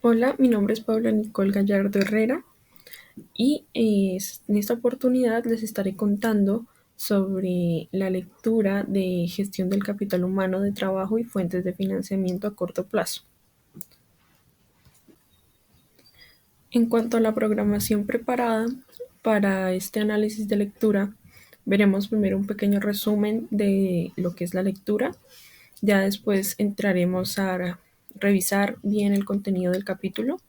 Hola, mi nombre es Paula Nicole Gallardo Herrera y en esta oportunidad les estaré contando sobre la lectura de gestión del capital humano de trabajo y fuentes de financiamiento a corto plazo. En cuanto a la programación preparada para este análisis de lectura, veremos primero un pequeño resumen de lo que es la lectura. Ya después entraremos a revisar bien el contenido del capítulo,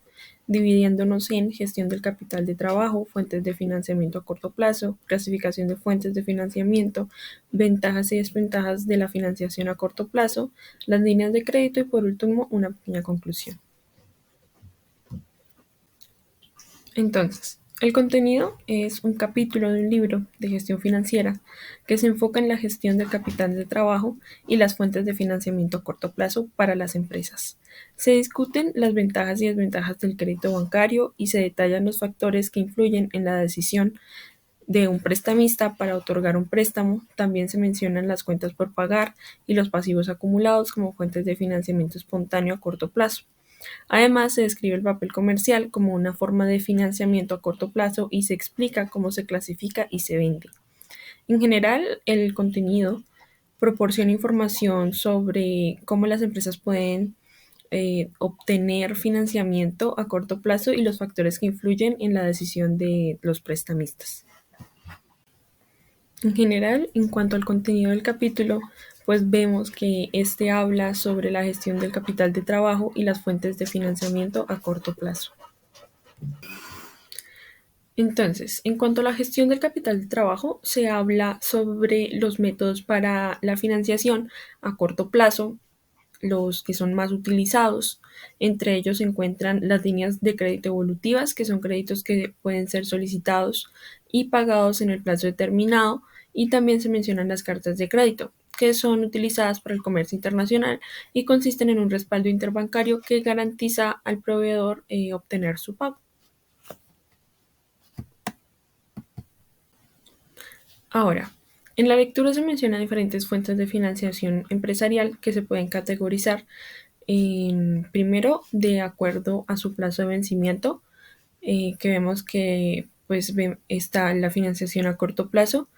dividiéndonos en gestión del capital de trabajo, fuentes de financiamiento a corto plazo, clasificación de fuentes de financiamiento, ventajas y desventajas de la financiación a corto plazo, las líneas de crédito y por último una pequeña conclusión. Entonces, el contenido es un capítulo de un libro de gestión financiera que se enfoca en la gestión del capital de trabajo y las fuentes de financiamiento a corto plazo para las empresas. Se discuten las ventajas y desventajas del crédito bancario y se detallan los factores que influyen en la decisión de un prestamista para otorgar un préstamo. También se mencionan las cuentas por pagar y los pasivos acumulados como fuentes de financiamiento espontáneo a corto plazo. Además, se describe el papel comercial como una forma de financiamiento a corto plazo y se explica cómo se clasifica y se vende. En general, el contenido proporciona información sobre cómo las empresas pueden obtener financiamiento a corto plazo y los factores que influyen en la decisión de los prestamistas. En general, en cuanto al contenido del capítulo, pues vemos que este habla sobre la gestión del capital de trabajo y las fuentes de financiamiento a corto plazo. Entonces, en cuanto a la gestión del capital de trabajo, se habla sobre los métodos para la financiación a corto plazo, los que son más utilizados. Entre ellos se encuentran las líneas de crédito evolutivas, que son créditos que pueden ser solicitados y pagados en el plazo determinado, y también se mencionan las cartas de crédito, que son utilizadas para el comercio internacional y consisten en un respaldo interbancario que garantiza al proveedor obtener su pago. Ahora, en la lectura se mencionan diferentes fuentes de financiación empresarial que se pueden categorizar primero de acuerdo a su plazo de vencimiento, que vemos que pues está la financiación a corto plazo,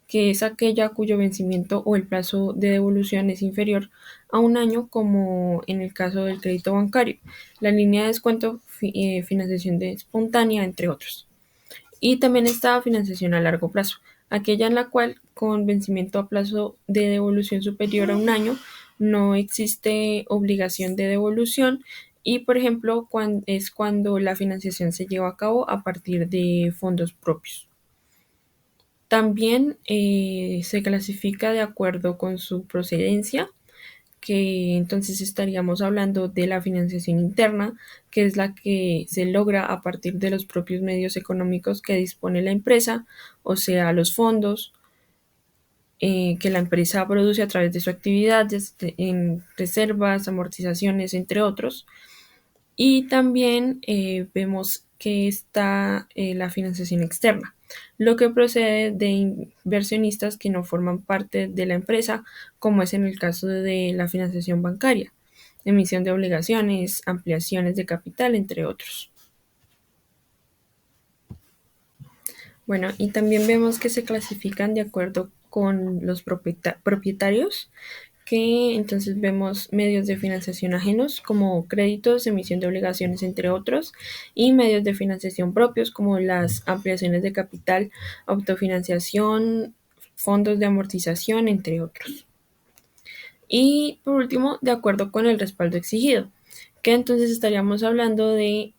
que es aquella cuyo vencimiento o el plazo de devolución es inferior a un año, como en el caso del crédito bancario, la línea de descuento, financiación espontánea, entre otros. Y también está financiación a largo plazo, aquella en la cual con vencimiento a plazo de devolución superior a un año no existe obligación de devolución y, por ejemplo, es cuando la financiación se lleva a cabo a partir de fondos propios. También se clasifica de acuerdo con su procedencia, que entonces estaríamos hablando de la financiación interna, que es la que se logra a partir de los propios medios económicos que dispone la empresa, o sea, los fondos que la empresa produce a través de su actividad, en reservas, amortizaciones, entre otros. Y también vemos que está la financiación externa, lo que procede de inversionistas que no forman parte de la empresa, como es en el caso de la financiación bancaria, emisión de obligaciones, ampliaciones de capital, entre otros. Bueno, y también vemos que se clasifican de acuerdo con los propietarios, que entonces vemos medios de financiación ajenos como créditos, emisión de obligaciones, entre otros, y medios de financiación propios como las ampliaciones de capital, autofinanciación, fondos de amortización, entre otros. Y por último, de acuerdo con el respaldo exigido, que entonces estaríamos hablando de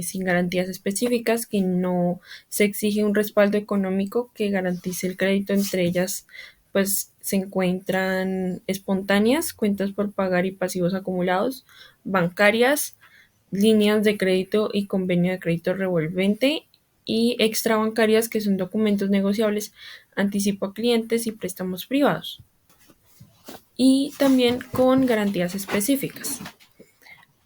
sin garantías específicas, que no se exige un respaldo económico que garantice el crédito. Entre ellas pues se encuentran espontáneas, cuentas por pagar y pasivos acumulados, bancarias, líneas de crédito y convenio de crédito revolvente, y extrabancarias, que son documentos negociables, anticipo a clientes y préstamos privados, y también con garantías específicas,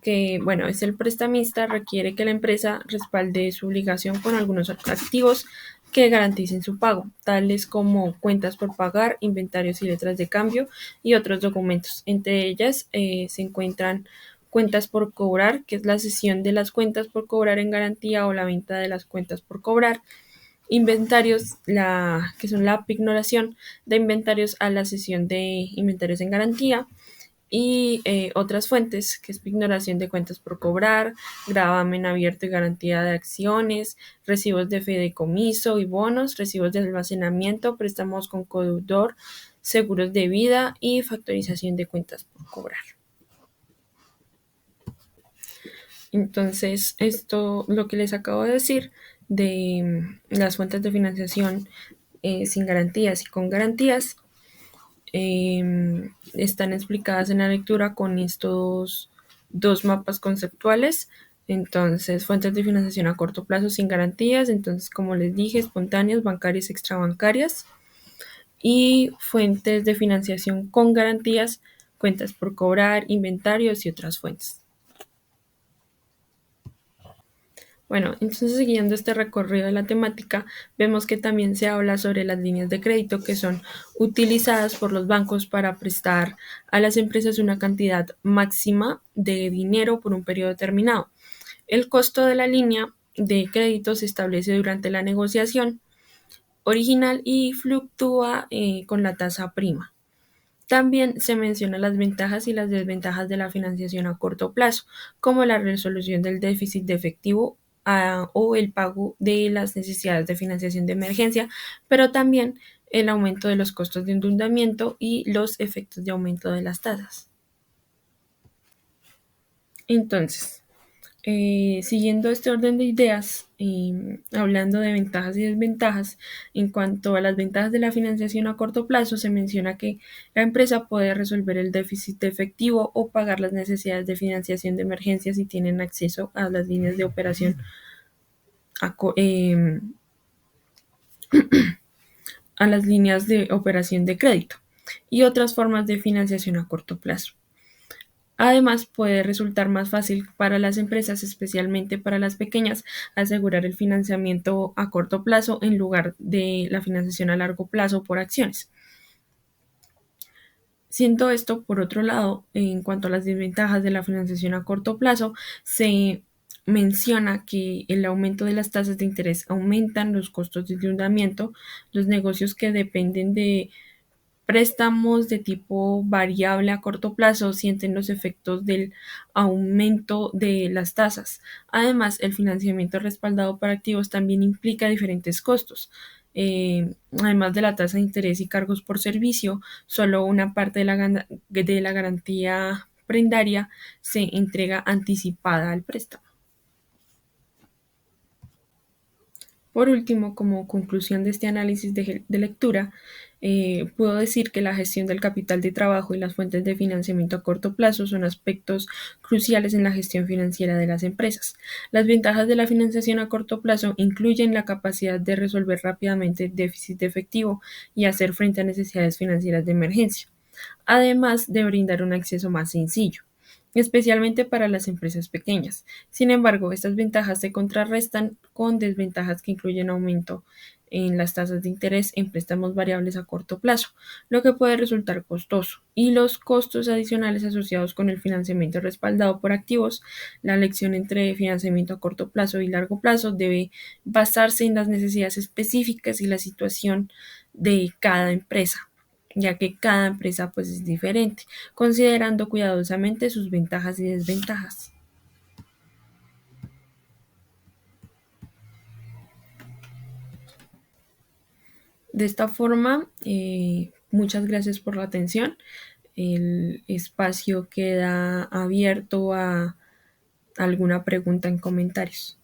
que bueno, es el prestamista requiere que la empresa respalde su obligación con algunos activos que garanticen su pago, tales como cuentas por pagar, inventarios y letras de cambio y otros documentos. Entre ellas se encuentran cuentas por cobrar, que es la cesión de las cuentas por cobrar en garantía o la venta de las cuentas por cobrar. Inventarios, que son la pignoración de inventarios a la cesión de inventarios en garantía. Y otras fuentes, que es pignoración de cuentas por cobrar, gravamen abierto y garantía de acciones, recibos de fideicomiso y bonos, recibos de almacenamiento, préstamos con codeudor, seguros de vida y factorización de cuentas por cobrar. Entonces, esto, lo que les acabo de decir de las fuentes de financiación sin garantías y con garantías, están explicadas en la lectura con estos dos mapas conceptuales. Entonces, fuentes de financiación a corto plazo sin garantías, entonces, como les dije, espontáneas, bancarias, extrabancarias, y fuentes de financiación con garantías, cuentas por cobrar, inventarios y otras fuentes. Bueno, entonces siguiendo este recorrido de la temática, vemos que también se habla sobre las líneas de crédito que son utilizadas por los bancos para prestar a las empresas una cantidad máxima de dinero por un periodo determinado. El costo de la línea de crédito se establece durante la negociación original y fluctúa con la tasa prima. También se mencionan las ventajas y las desventajas de la financiación a corto plazo, como la resolución del déficit de efectivo o el pago de las necesidades de financiación de emergencia, pero también el aumento de los costos de endeudamiento y los efectos de aumento de las tasas. Entonces, siguiendo este orden de ideas, hablando de ventajas y desventajas, en cuanto a las ventajas de la financiación a corto plazo, se menciona que la empresa puede resolver el déficit de efectivo o pagar las necesidades de financiación de emergencia si tienen acceso a las líneas de operación eh, a las líneas de operación de crédito y otras formas de financiación a corto plazo. Además, puede resultar más fácil para las empresas, especialmente para las pequeñas, asegurar el financiamiento a corto plazo en lugar de la financiación a largo plazo por acciones. Siendo esto, por otro lado, en cuanto a las desventajas de la financiación a corto plazo, se menciona que el aumento de las tasas de interés aumentan los costos de endeudamiento, los negocios que dependen de préstamos de tipo variable a corto plazo sienten los efectos del aumento de las tasas. Además, el financiamiento respaldado por activos también implica diferentes costos. Además de la tasa de interés y cargos por servicio, solo una parte de la garantía prendaria se entrega anticipada al préstamo. Por último, como conclusión de este análisis de lectura, puedo decir que la gestión del capital de trabajo y las fuentes de financiamiento a corto plazo son aspectos cruciales en la gestión financiera de las empresas. Las ventajas de la financiación a corto plazo incluyen la capacidad de resolver rápidamente el déficit de efectivo y hacer frente a necesidades financieras de emergencia, además de brindar un acceso más sencillo, especialmente para las empresas pequeñas. Sin embargo, estas ventajas se contrarrestan con desventajas que incluyen aumento en las tasas de interés en préstamos variables a corto plazo, lo que puede resultar costoso, y los costos adicionales asociados con el financiamiento respaldado por activos. La elección entre financiamiento a corto plazo y largo plazo debe basarse en las necesidades específicas y la situación de cada empresa, ya que cada empresa pues es diferente, considerando cuidadosamente sus ventajas y desventajas. De esta forma, muchas gracias por la atención. El espacio queda abierto a alguna pregunta en comentarios.